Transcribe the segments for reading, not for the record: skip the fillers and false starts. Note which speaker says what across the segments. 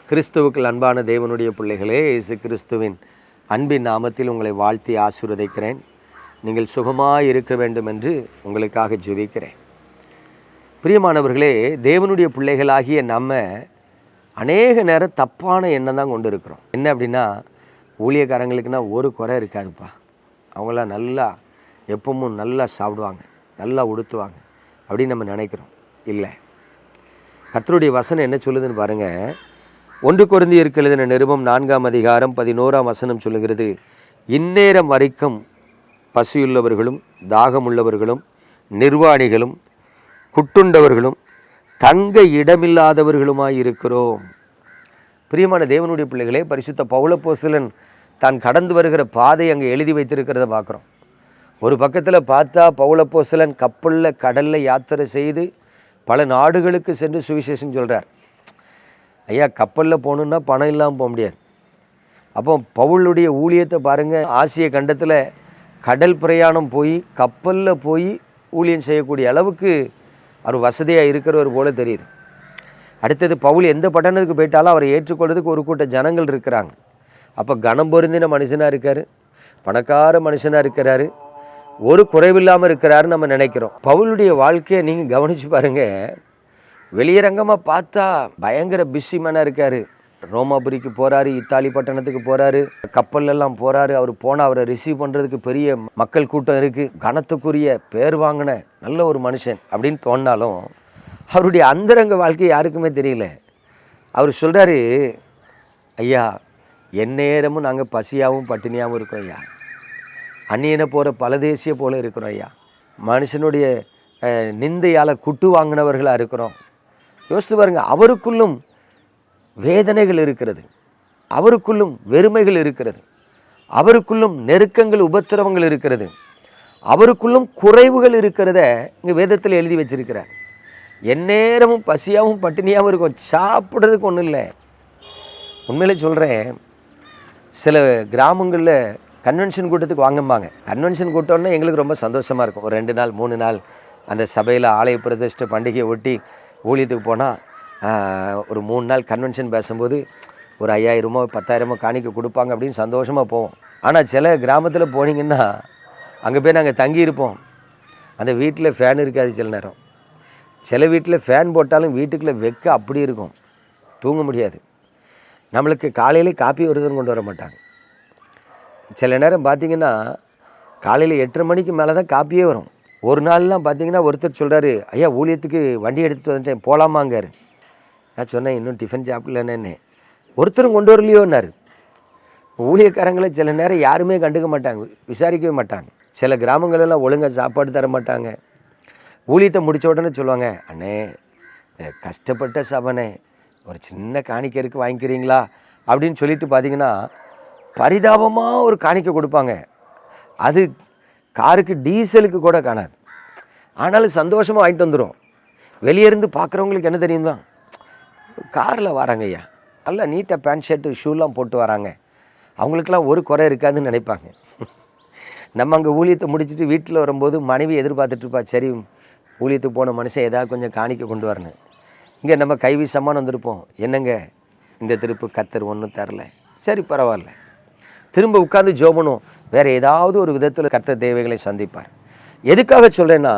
Speaker 1: கிறிஸ்துவுக்குள் அன்பான தேவனுடைய பிள்ளைகளே, இயேசு கிறிஸ்துவின் அன்பின் நாமத்தில் உங்களை வாழ்த்தி ஆசீர்வதிக்கிறேன். நீங்கள் சுகமாய் இருக்க வேண்டும் என்று உங்களுக்காக ஜெபிக்கிறேன். பிரியமானவர்களே, தேவனுடைய பிள்ளைகளாகிய நம்ம அநேக நேரம் தப்பான எண்ணம் தான் கொண்டு இருக்கிறோம். என்ன அப்படின்னா, ஊழியக்காரங்களுக்குன்னா ஒரு குறை இருக்காதுப்பா, அவங்களாம் நல்லா எப்பவும் நல்லா சாப்பிடுவாங்க, நல்லா உடுத்துவாங்க அப்படின்னு நம்ம நினைக்கிறோம். இல்லை, கர்த்தருடைய வசனம் என்ன சொல்லுதுன்னு பாருங்கள். 1 கொரிந்தியருக்கு எழுதின நிருபம் 4ஆம் அதிகாரம் 11ஆம் வசனம் சொல்லுகிறது, இந்நேரம் வரைக்கும் பசியுள்ளவர்களும் தாகமுள்ளவர்களும் நிர்வாணிகளும் குட்டுண்டவர்களும் தங்க இடமில்லாதவர்களுமாய் இருக்கிறோம். பிரியமான தேவனுடைய பிள்ளைகளே, பரிசுத்த பவுலப்போஸ்தலன் தான் கடந்து வருகிற பாதை அங்கே எழுதி வைத்திருக்கிறத பார்க்குறோம். ஒரு பக்கத்தில் பார்த்தா பவுலப்போஸ்தலன் கப்பலில் கடலில் யாத்திரை செய்து பல நாடுகளுக்கு சென்று சுவிசேஷம் சொல்கிறார். ஐயா, கப்பலில் போகணுன்னா பணம் இல்லாமல் போக முடியாது. அப்போ பவுலுடைய ஊழியத்தை பாருங்கள். ஆசிய கண்டத்தில் கடல் பிரயாணம் போய் கப்பலில் போய் ஊழியம் செய்யக்கூடிய அளவுக்கு அவர் வசதியாக இருக்கிறவர் போல தெரியுது. அடுத்தது, பவுல் எந்த பட்டணத்துக்கு போயிட்டாலும் அவரை ஏற்றுக்கொள்றதுக்கு ஒரு கூட்ட ஜனங்கள் இருக்கிறாங்க. அப்போ கனம் பொருந்தின மனுஷனாக இருக்கார், பணக்கார மனுஷனாக இருக்கிறாரு, ஒரு குறைவில்லாமல் இருக்கிறாருன்னு நம்ம நினைக்கிறோம். பவுலுடைய வாழ்க்கையை நீங்கள் கவனித்து பாருங்கள். வெளியரங்கமாக பார்த்தா பயங்கர பிஸிமேனாக இருக்கார். ரோமாபுரிக்கு போகிறாரு, இத்தாலி பட்டணத்துக்கு போகிறாரு, கப்பல்லாம் போகிறாரு. அவர் போனால் அவரை ரிசீவ் பண்ணுறதுக்கு பெரிய மக்கள் கூட்டம் இருக்குது. கனத்துக்குரிய பேர் வாங்கின நல்ல ஒரு மனுஷன் அப்படின்னு தோணினாலும் அவருடைய அந்தரங்க வாழ்க்கை யாருக்குமே தெரியல. அவர் சொல்கிறாரு, ஐயா, எந்நேரமும் நாங்கள் பசியாகவும் பட்டினியாகவும் இருக்கோம் ஐயா, அந்நியனை போகிற பலதேசிய போல இருக்கிறோம் ஐயா, மனுஷனுடைய நிந்தையால் குட்டு வாங்கினவர்களாக இருக்கிறோம். யோசித்து பாருங்க, அவருக்குள்ளும் வேதனைகள் இருக்கிறது, அவருக்குள்ளும் வெறுமைகள் இருக்கிறது, அவருக்குள்ளும் நெருக்கங்கள் உபத்திரவங்கள் இருக்கிறது, அவருக்குள்ளும் குறைவுகள் இருக்கிறத இங்கே வேதத்தில் எழுதி வச்சிருக்கிறார். எந்நேரமும் பசியாகவும் பட்டினியாகவும் இருக்கும், சாப்பிட்றதுக்கு ஒன்றும் இல்லை. உண்மையிலே சொல்கிறேன், சில கிராமங்களில் கன்வென்ஷன் கூட்டத்துக்கு வாங்கம்பாங்க. கன்வென்ஷன் கூட்டம்னா எங்களுக்கு ரொம்ப சந்தோஷமாக இருக்கும். ஒரு 2 நாள் 3 நாள் அந்த சபையில் ஆலய பிரதிஷ்டை பண்டிகையை ஒட்டி ஊழியத்துக்கு போனால் ஒரு 3 நாள் கன்வென்ஷன் பேசும்போது ஒரு 5000மோ 10,000மோ காணிக்க கொடுப்பாங்க அப்படின்னு சந்தோஷமாக போவோம். ஆனால் சில கிராமத்தில் போனீங்கன்னா அங்கே போய் நாங்கள் தங்கியிருப்போம். அந்த வீட்டில் ஃபேன் இருக்காது. சில நேரம் சில வீட்டில் ஃபேன் போட்டாலும் வீட்டுக்குள்ளே வெக்க அப்படி இருக்கும், தூங்க முடியாது. நம்மளுக்கு காலையிலே காப்பி வருதுன்னு கொண்டு வர மாட்டாங்க. சில நேரம் பார்த்திங்கன்னா காலையில் 8:30 மணிக்கு மேலே தான் காப்பியே வரும். ஒரு நாள்லாம் பார்த்திங்கன்னா ஒருத்தர் சொல்கிறாரு, ஐயா, ஊழியத்துக்கு வண்டி எடுத்துகிட்டு வந்துட்டேன், போகலாமாங்காரு. நான் சொன்னேன், இன்னும் டிஃபன் சாப்பிடலன்னு. ஒருத்தரும் கொண்டு வரலையோன்னாரு. ஊழியக்காரங்களை சில நேரம் யாருமே கண்டுக்க மாட்டாங்க, விசாரிக்கவே மாட்டாங்க. சில கிராமங்களெல்லாம் ஒழுங்காக சாப்பாடு தர மாட்டாங்க. ஊழியத்தை முடித்த உடனே சொல்லுவாங்க, அண்ணே, கஷ்டப்பட்ட சபனே, ஒரு சின்ன காணிக்கை இருக்குது, வாங்கிக்கிறீங்களா அப்படின்னு சொல்லிட்டு பார்த்திங்கன்னா பரிதாபமாக ஒரு காணிக்கை கொடுப்பாங்க. அது காருக்கு டீசலுக்கு கூட காணாது. ஆனாலும் சந்தோஷமாக வாங்கிட்டு வந்துடும். வெளியேருந்து பார்க்குறவங்களுக்கு என்ன தெரியுமா, காரில் வராங்க ஐயா, நல்லா நீட்டாக பேண்ட் ஷர்ட்டு ஷூலாம் போட்டு வராங்க, அவங்களுக்கெல்லாம் ஒரு குறை இருக்காதுன்னு நினைப்பாங்க. நம்ம அங்கே ஊழியத்தை முடிச்சுட்டு வீட்டில் வரும்போது மனைவி எதிர்பார்த்துட்ருப்பா, சரி ஊழியத்துக்கு போன மனுஷன் ஏதாவது கொஞ்சம் காணிக்க கொண்டு வரணும். இங்கே நம்ம கைவீசமான வந்திருப்போம், என்னங்க இந்த திருப்பு கர்த்தர் ஒன்றும் தரல, சரி பரவாயில்ல, திரும்ப உட்காந்து ஜோபனும், வேறு ஏதாவது ஒரு விதத்தில் கர்த்தர் தேவைகளை சந்திப்பார். எதுக்காக சொல்கிறேன்னா,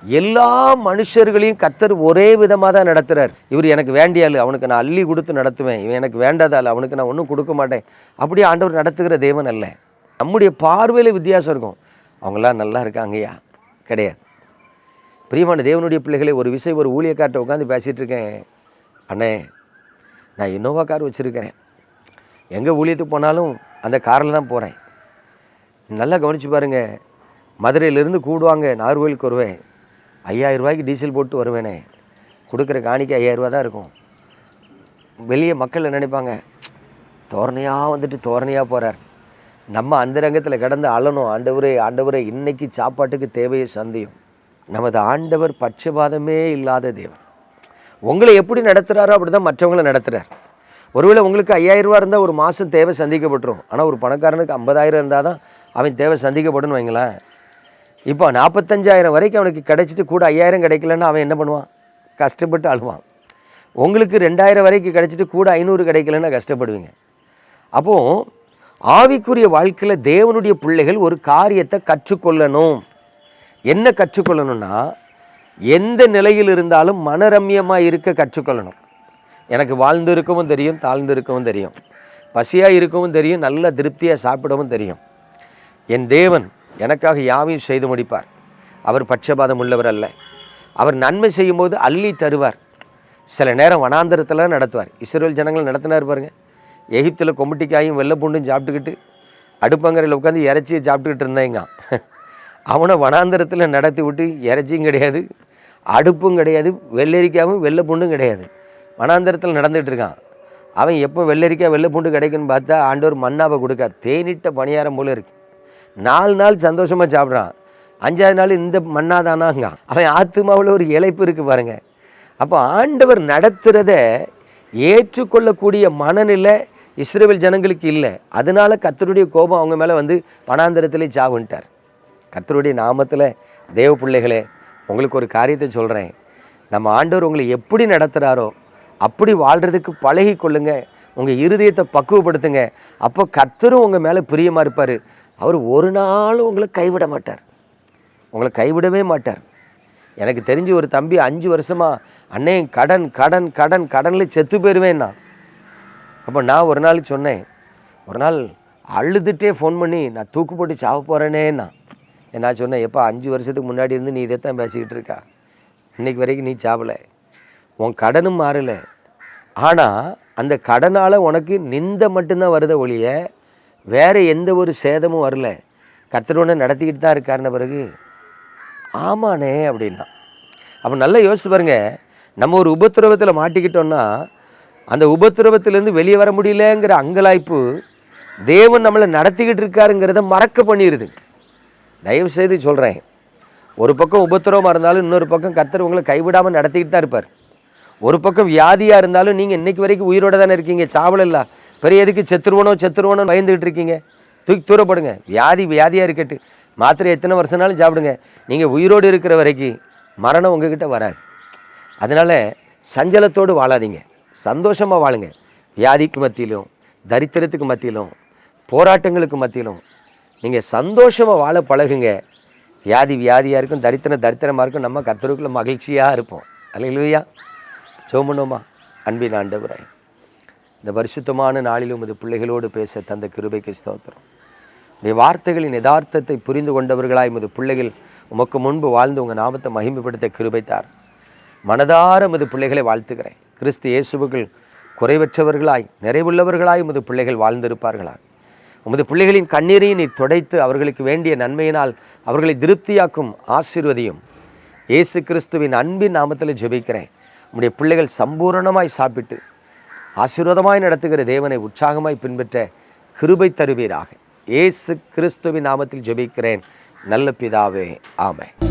Speaker 1: எல்லா மனுஷர்களையும் கர்த்தர் ஒரே விதமாக தான் நடத்துகிறார். இவர் எனக்கு வேண்டியாள், அவனுக்கு நான் அள்ளி கொடுத்து நடத்துவேன், இவன் எனக்கு வேண்டாதாள், அவனுக்கு நான் ஒன்றும் கொடுக்க மாட்டேன், அப்படியே ஆண்டவர் நடத்துகிற தேவன் அல்ல. நம்முடைய பார்வையில் வித்தியாசம் இருக்கும். அவங்களாம் நல்லா இருக்காங்கய்யா, கிடையாது. பிரியமான தேவனுடைய பிள்ளைகளை, ஒரு விஷயம் ஒரு ஊழியக்கார்ட்ட உட்காந்து பேசிகிட்டு இருக்கேன். அண்ணே, நான் இன்னோவா கார் வச்சுருக்கிறேன், எங்கே ஊழியத்துக்கு போனாலும் அந்த காரில் தான் போகிறேன். நல்லா கவனித்து பாருங்கள், மதுரையிலேருந்து கூடுவாங்க, நாகர்கோவிலுக்கு வருவேன், 5000 ரூபாய்க்கு டீசல் போட்டு வருவேனே, கொடுக்குற காணிக்கை 5000 ரூபா தான் இருக்கும். வெளியே மக்கள் நினைப்பாங்க, தோரணையாக வந்துட்டு தோரணையாக போகிறார். நம்ம அந்த ரங்கத்தில் கடந்து அழணும், ஆண்டவரே ஆண்டவரே, இன்னைக்கு சாப்பாட்டுக்கு தேவையை சந்தியும். நமது ஆண்டவர் பட்சபாதமே இல்லாத தேவன். உங்களை எப்படி நடத்துகிறாரோ அப்படி தான் மற்றவங்களை நடத்துகிறார். ஒருவேளை உங்களுக்கு 5000 ரூபா இருந்தால் ஒரு மாதம் தேவை சந்திக்கப்பட்டுரும். ஆனால் ஒரு பணக்காரனுக்கு 50,000 இருந்தால் தான் அவன் தேவை சந்திக்கப்படும் வைங்களேன். இப்போ 45,000 வரைக்கும் அவனுக்கு கிடைச்சிட்டு கூட 5,000 கிடைக்கலன்னா அவன் என்ன பண்ணுவான்? கஷ்டப்பட்டு அழுவான். உங்களுக்கு 2000 வரைக்கும் கிடைச்சிட்டு கூட 500 கிடைக்கலன்னா கஷ்டப்படுவீங்க. அப்போது ஆவிக்குரிய வாழ்க்கையில் தேவனுடைய பிள்ளைகள் ஒரு காரியத்தை கற்றுக்கொள்ளணும். என்ன கற்றுக்கொள்ளணும்னா, எந்த நிலையில் இருந்தாலும் மனரம்யமாக இருக்க கற்றுக்கொள்ளணும். எனக்கு வாழ்ந்து இருக்கவும் தெரியும், தாழ்ந்து இருக்கவும் தெரியும், பசியாக இருக்கவும் தெரியும், நல்ல திருப்தியாக சாப்பிடவும் தெரியும். என் தேவன் எனக்காக யாவையும் செய்து முடிப்பார். அவர் பட்சபாதம் உள்ளவர் அல்ல. அவர் நன்மை செய்யும்போது அள்ளி தருவார். சில நேரம் வனாந்தரத்தில் நடத்துவார். இஸ்ரவேல் ஜனங்கள் நடத்தினார் பாருங்க. எகிப்தில் கொம்பட்டிக்காயும் வெள்ளை பூண்டும் சாப்பிட்டுக்கிட்டு அடுப்பங்கரையில் உட்காந்து இறைச்சியை சாப்பிட்டுக்கிட்டு இருந்தாங்க. அவனை வனாந்தரத்தில் நடத்தி விட்டு இறைச்சியும் கிடையாது, அடுப்பும் கிடையாது, வெள்ளரிக்காவும் வெள்ளை பூண்டும் கிடையாது. வனாந்தரத்தில் நடந்துகிட்டு இருக்கான். அவன் எப்போ வெள்ளரிக்காய் வெள்ளை பூண்டு கிடைக்குன்னு பார்த்தா ஆண்டவர் மன்னாவை கொடுக்கார். தேனிட்ட பணியாரம் போல இருக்கு. 4 நாள் சந்தோஷமாக சாப்பிட்றான். 5ஆவது நாள் இந்த மன்னாதானாங்க. அவன் ஆத்துமாவில் ஒரு இழைப்பு இருக்குது பாருங்க. அப்போ ஆண்டவர் நடத்துகிறத ஏற்றுக்கொள்ளக்கூடிய மனநிலை இஸ்ரவேல் ஜனங்களுக்கு இல்லை. அதனால கர்த்தருடைய கோபம் அவங்க மேலே வந்து வனாந்தரத்திலே சாவுன்ட்டார். கர்த்தருடைய நாமத்தில் தேவ பிள்ளைகளே, உங்களுக்கு ஒரு காரியத்தை சொல்கிறேன். நம்ம ஆண்டவர் உங்களை எப்படி நடத்துகிறாரோ அப்படி வாழ்கிறதுக்கு பழகி கொள்ளுங்க. உங்கள் இருதயத்தை பக்குவப்படுத்துங்க. அப்போ கர்த்தரும் உங்கள் மேலே பிரியமாக இருப்பார். அவர் ஒரு நாளும் உங்களை கைவிட மாட்டார். உங்களை கைவிடவே மாட்டார். எனக்கு தெரிஞ்சு ஒரு தம்பி 5 வருஷமாக அண்ணே கடன் கடன் கடன் கடனில் செத்து போயிடுவேன்னா. அப்போ நான் ஒரு நாள் சொன்னேன், ஒரு நாள் அழுதுகிட்டே ஃபோன் பண்ணி நான் தூக்கு போட்டு சாவ போகிறேனேன்னா. நான் சொன்னேன், எப்போ 5 வருஷத்துக்கு முன்னாடி இருந்து நீ இதைத்தான் பேசிக்கிட்டு இருக்கா, இன்னைக்கு வரைக்கும் நீ சாவலை, உன் கடனும் மாறலை. ஆனால் அந்த கடனால் உனக்கு நிந்த மட்டும்தான் வருத ஒழிய வேறு எந்த ஒரு சேதமும் வரல. கர்த்தர் ஒன்று நடத்திக்கிட்டு தான் இருக்காருன்ன பிறகு ஆமாண்ணே அப்படின்னா. அப்போ நல்லா யோசிச்சு பாருங்க. நம்ம ஒரு உபத்திரவத்தில் மாட்டிக்கிட்டோம்னா அந்த உபத்திரவத்திலேருந்து வெளியே வர முடியலங்கிற அங்கலாய்ப்பு தேவன் நம்மளை நடத்திக்கிட்டு இருக்காருங்கிறத மறக்க பண்ணிடுது. தயவு செய்து சொல்கிறேன், ஒரு பக்கம் உபத்திரவமாக இருந்தாலும் இன்னொரு பக்கம் கர்த்தர் உங்களை கைவிடாமல் நடத்திக்கிட்டு தான் இருப்பார். ஒரு பக்கம் வியாதியாக இருந்தாலும் நீங்கள் இன்னைக்கு வரைக்கும் உயிரோடு தானே இருக்கீங்க, சாவலில்ல. பெரிய எதுக்கு செத்துருவனோ பயந்துக்கிட்டு இருக்கீங்க? தூக்கி தூரப்படுங்க. வியாதியாக இருக்கட்டு, மாத்திரை எத்தனை வருஷம்னாலும் சாப்பிடுங்க. நீங்கள் உயிரோடு இருக்கிற வரைக்கும் மரணம் உங்ககிட்ட வராது. அதனால் சஞ்சலத்தோடு வாழாதீங்க, சந்தோஷமாக வாழுங்க. வியாதிக்கு மத்தியிலும் தரித்திரத்துக்கு மத்தியிலும் போராட்டங்களுக்கு மத்தியிலும் நீங்கள் சந்தோஷமாக வாழ பழகுங்க. வியாதியாக இருக்கும், தரித்திரமாக இருக்கும். நம்ம கர்த்தருக்குள்ள மகிழ்ச்சியாக இருப்போம். அல்லேலூயா. ஜெபம் பண்ணுவோமா? அன்பின் ஆண்டவரே, இந்த பரிசுத்தமான நாளிலும் உமது பிள்ளைகளோடு பேச தந்த கிருபைக்கு ஸ்தோத்திரம். இந்த வார்த்தைகளின் யதார்த்தத்தை புரிந்து கொண்டவர்களாய் உமது பிள்ளைகள் உமக்கு முன்பு வாழ்ந்து உங்கள் நாமத்தை மகிமைப்படுத்த கிருபைத்தார். மனதார உமது பிள்ளைகளை வாழ்த்துக்கிறேன். கிறிஸ்து இயேசுவுக்குள் குறைவற்றவர்களாய் நிறைவுள்ளவர்களாய் உமது பிள்ளைகள் வாழ்ந்திருப்பார்களா. உமது பிள்ளைகளின் கண்ணீரையும் நீ துடைத்து அவர்களுக்கு வேண்டிய நன்மையினால் அவர்களை திருப்தியாக்கும் ஆசீர்வதியும். இயேசு கிறிஸ்துவின் அன்பின் நாமத்தில் ஜெபிக்கிறேன். உம்முடைய பிள்ளைகள் சம்பூரணமாய் சாப்பிட்டு ஆசீர்வாதமாய் நடத்துகிற தேவனை உற்சாகமாய் பின்பற்ற கிருபை தருவீராக. இயேசு கிறிஸ்துவின் நாமத்தில் ஜெபிக்கிறேன் நல்ல பிதாவே, ஆமென்.